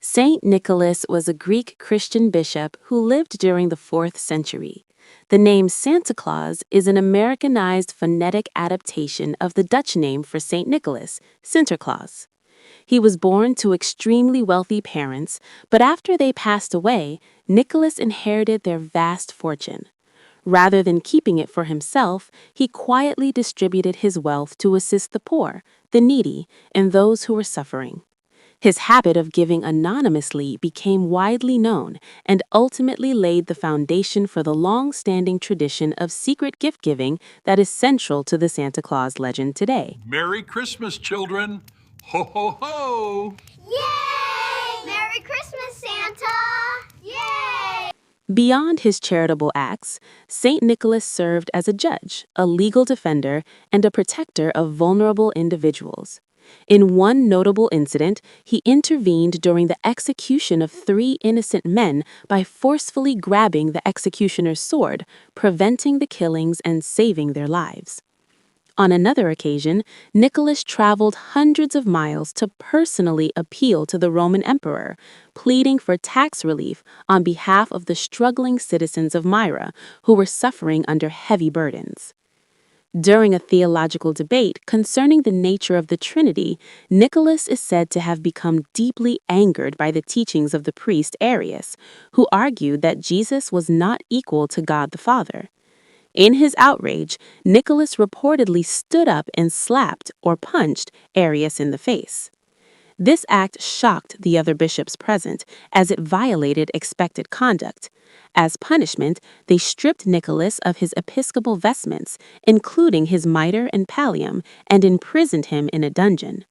Saint Nicholas was a Greek Christian bishop who lived during the 4th century. The name Santa Claus is an Americanized phonetic adaptation of the Dutch name for Saint Nicholas, Sinterklaas. He was born to extremely wealthy parents, but after they passed away, Nicholas inherited their vast fortune. Rather than keeping it for himself, he quietly distributed his wealth to assist the poor, the needy, and those who were suffering. His habit of giving anonymously became widely known and ultimately laid the foundation for the long-standing tradition of secret gift-giving that is central to the Santa Claus legend today. Merry Christmas, children! Ho, ho, ho! Yay! Merry Christmas, Santa! Yay! Beyond his charitable acts, St. Nicholas served as a judge, a legal defender, and a protector of vulnerable individuals. In one notable incident, he intervened during the execution of 3 innocent men by forcefully grabbing the executioner's sword, preventing the killings and saving their lives. On another occasion, Nicholas traveled hundreds of miles to personally appeal to the Roman emperor, pleading for tax relief on behalf of the struggling citizens of Myra who were suffering under heavy burdens. During a theological debate concerning the nature of the Trinity, Nicholas is said to have become deeply angered by the teachings of the priest Arius, who argued that Jesus was not equal to God the Father. In his outrage, Nicholas reportedly stood up and slapped or punched Arius in the face. This act shocked the other bishops present, as it violated expected conduct. As punishment, they stripped Nicholas of his episcopal vestments, including his mitre and pallium, and imprisoned him in a dungeon.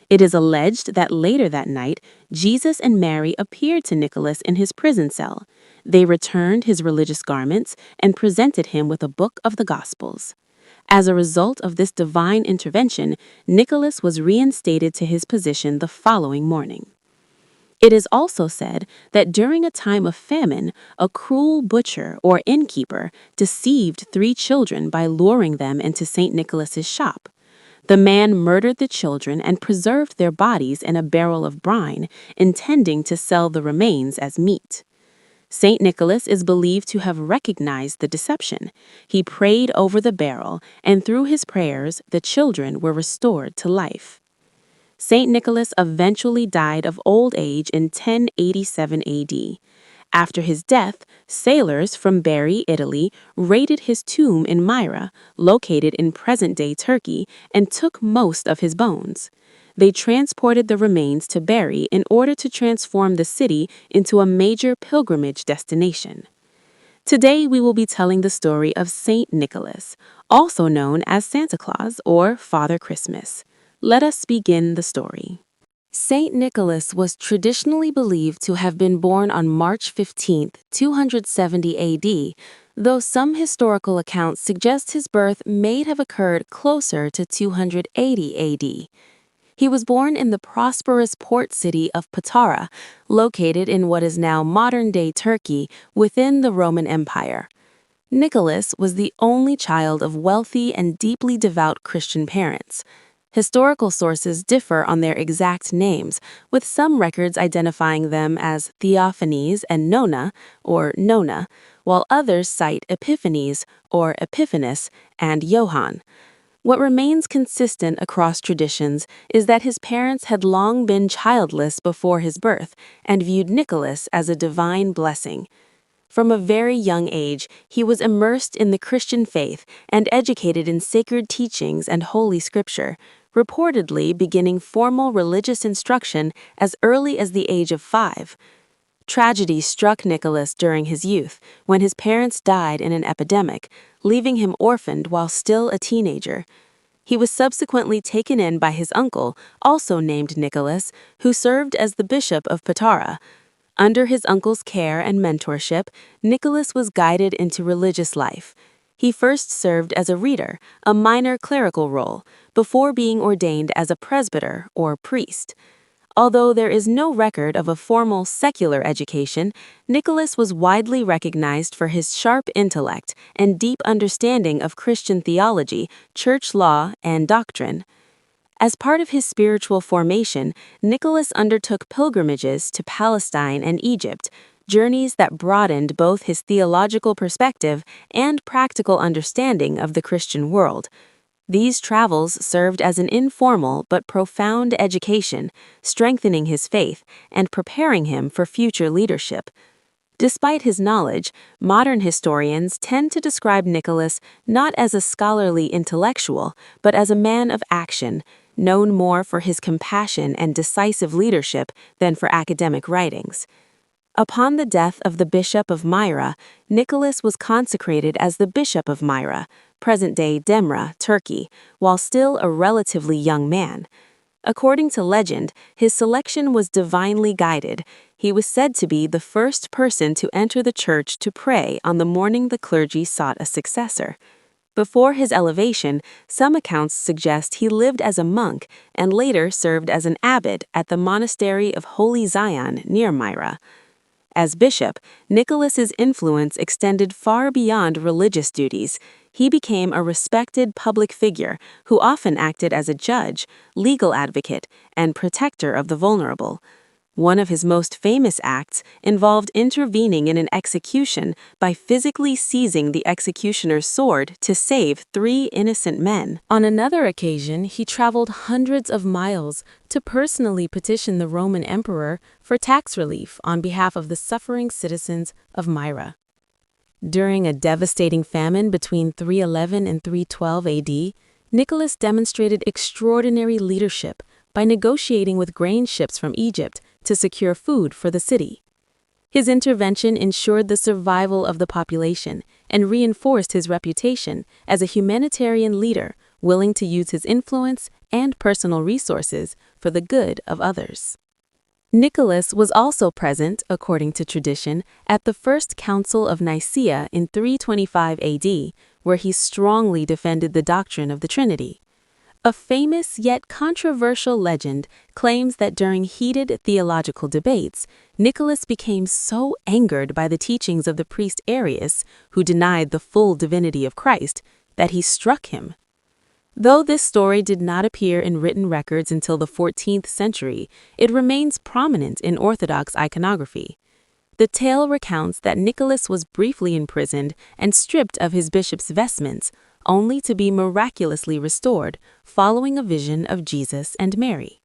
It is alleged that later that night, Jesus and Mary appeared to Nicholas in his prison cell. They returned his religious garments and presented him with a book of the Gospels. As a result of this divine intervention, Nicholas was reinstated to his position the following morning. It is also said that during a time of famine, a cruel butcher or innkeeper deceived 3 children by luring them into St. Nicholas's shop. The man murdered the children and preserved their bodies in a barrel of brine, intending to sell the remains as meat. St. Nicholas is believed to have recognized the deception. He prayed over the barrel, and through his prayers, the children were restored to life. St. Nicholas eventually died of old age in 1087 AD. After his death, sailors from Bari, Italy, raided his tomb in Myra, located in present-day Turkey, and took most of his bones. They transported the remains to Bari in order to transform the city into a major pilgrimage destination. Today, we will be telling the story of Saint Nicholas, also known as Santa Claus or Father Christmas. Let us begin the story. Saint Nicholas was traditionally believed to have been born on March 15, 270 AD, though some historical accounts suggest his birth may have occurred closer to 280 AD. He was born in the prosperous port city of Patara, located in what is now modern-day Turkey within the Roman Empire. Nicholas was the only child of wealthy and deeply devout Christian parents. Historical sources differ on their exact names, with some records identifying them as Theophanes and Nona, or Nona, while others cite Epiphanes, or Epiphanes, and Johann. What remains consistent across traditions is that his parents had long been childless before his birth and viewed Nicholas as a divine blessing. From a very young age, he was immersed in the Christian faith and educated in sacred teachings and Holy Scripture, reportedly beginning formal religious instruction as early as the age of 5. Tragedy struck Nicholas during his youth, when his parents died in an epidemic, leaving him orphaned while still a teenager. He was subsequently taken in by his uncle, also named Nicholas, who served as the bishop of Patara. Under his uncle's care and mentorship, Nicholas was guided into religious life. He first served as a reader, a minor clerical role, before being ordained as a presbyter or priest. Although there is no record of a formal secular education, Nicholas was widely recognized for his sharp intellect and deep understanding of Christian theology, church law, and doctrine. As part of his spiritual formation, Nicholas undertook pilgrimages to Palestine and Egypt, journeys that broadened both his theological perspective and practical understanding of the Christian world. These travels served as an informal but profound education, strengthening his faith and preparing him for future leadership. Despite his knowledge, modern historians tend to describe Nicholas not as a scholarly intellectual, but as a man of action, known more for his compassion and decisive leadership than for academic writings. Upon the death of the Bishop of Myra, Nicholas was consecrated as the Bishop of Myra, present-day Demre, Turkey, while still a relatively young man. According to legend, his selection was divinely guided. He was said to be the first person to enter the church to pray on the morning the clergy sought a successor. Before his elevation, some accounts suggest he lived as a monk and later served as an abbot at the monastery of Holy Zion near Myra. As bishop, Nicholas's influence extended far beyond religious duties. He became a respected public figure who often acted as a judge, legal advocate, and protector of the vulnerable. One of his most famous acts involved intervening in an execution by physically seizing the executioner's sword to save 3 innocent men. On another occasion, he traveled hundreds of miles to personally petition the Roman emperor for tax relief on behalf of the suffering citizens of Myra. During a devastating famine between 311 and 312 AD, Nicholas demonstrated extraordinary leadership by negotiating with grain ships from Egypt to secure food for the city. His intervention ensured the survival of the population and reinforced his reputation as a humanitarian leader willing to use his influence and personal resources for the good of others. Nicholas was also present, according to tradition, at the First Council of Nicaea in 325 AD, where he strongly defended the doctrine of the Trinity. A famous yet controversial legend claims that during heated theological debates, Nicholas became so angered by the teachings of the priest Arius, who denied the full divinity of Christ, that he struck him. Though this story did not appear in written records until the 14th century, it remains prominent in Orthodox iconography. The tale recounts that Nicholas was briefly imprisoned and stripped of his bishop's vestments, only to be miraculously restored following a vision of Jesus and Mary.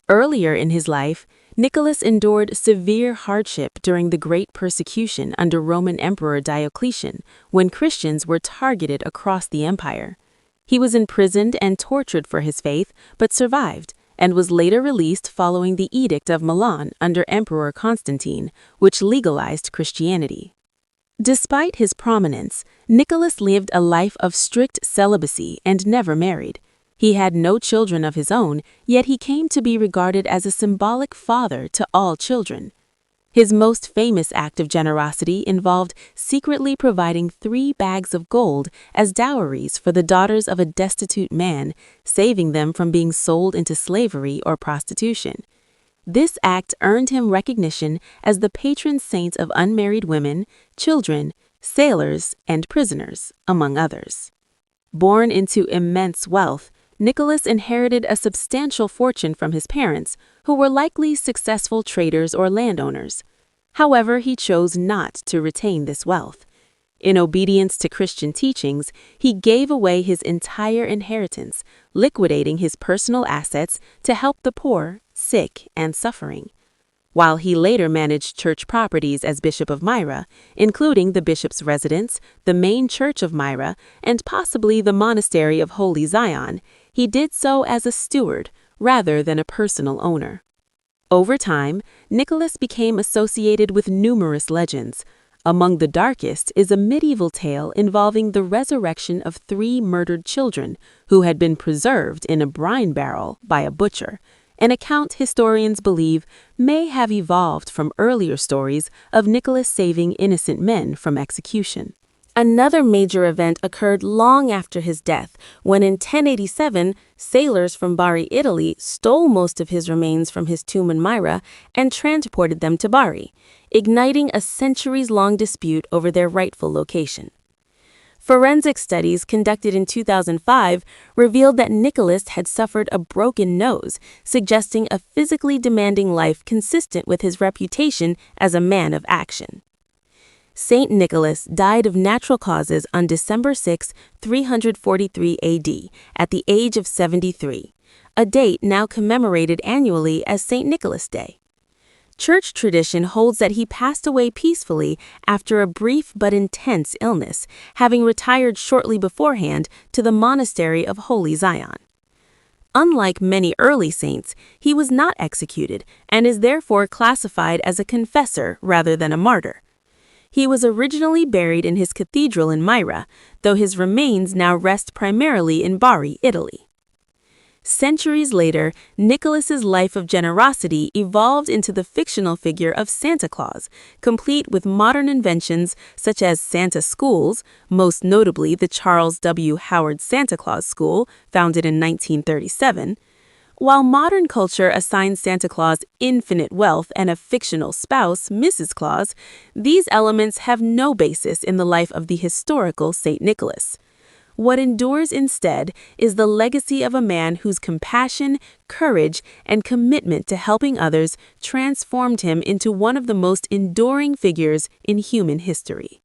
Earlier in his life, Nicholas endured severe hardship during the Great Persecution under Roman Emperor Diocletian, when Christians were targeted across the empire. He was imprisoned and tortured for his faith, but survived, and was later released following the Edict of Milan under Emperor Constantine, which legalized Christianity. Despite his prominence, Nicholas lived a life of strict celibacy and never married. He had no children of his own, yet he came to be regarded as a symbolic father to all children. His most famous act of generosity involved secretly providing 3 bags of gold as dowries for the daughters of a destitute man, saving them from being sold into slavery or prostitution. This act earned him recognition as the patron saint of unmarried women, children, sailors, and prisoners, among others. Born into immense wealth, Nicholas inherited a substantial fortune from his parents, who were likely successful traders or landowners. However, he chose not to retain this wealth. In obedience to Christian teachings, he gave away his entire inheritance, liquidating his personal assets to help the poor, sick, and suffering. While he later managed church properties as Bishop of Myra, including the bishop's residence, the main church of Myra, and possibly the monastery of Holy Zion, he did so as a steward rather than a personal owner. Over time, Nicholas became associated with numerous legends. Among the darkest is a medieval tale involving the resurrection of 3 murdered children who had been preserved in a brine barrel by a butcher, an account historians believe may have evolved from earlier stories of Nicholas saving innocent men from execution. Another major event occurred long after his death, when in 1087, sailors from Bari, Italy, stole most of his remains from his tomb in Myra and transported them to Bari, igniting a centuries-long dispute over their rightful location. Forensic studies conducted in 2005 revealed that Nicholas had suffered a broken nose, suggesting a physically demanding life consistent with his reputation as a man of action. Saint Nicholas died of natural causes on December 6, 343 AD, at the age of 73, a date now commemorated annually as St. Nicholas Day. Church tradition holds that he passed away peacefully after a brief but intense illness, having retired shortly beforehand to the monastery of Holy Zion. Unlike many early saints, he was not executed and is therefore classified as a confessor rather than a martyr. He was originally buried in his cathedral in Myra, though his remains now rest primarily in Bari, Italy. Centuries later, Nicholas's life of generosity evolved into the fictional figure of Santa Claus, complete with modern inventions such as Santa schools, most notably the Charles W. Howard Santa Claus School, founded in 1937. While modern culture assigns Santa Claus infinite wealth and a fictional spouse, Mrs. Claus, these elements have no basis in the life of the historical St. Nicholas. What endures instead is the legacy of a man whose compassion, courage, and commitment to helping others transformed him into one of the most enduring figures in human history.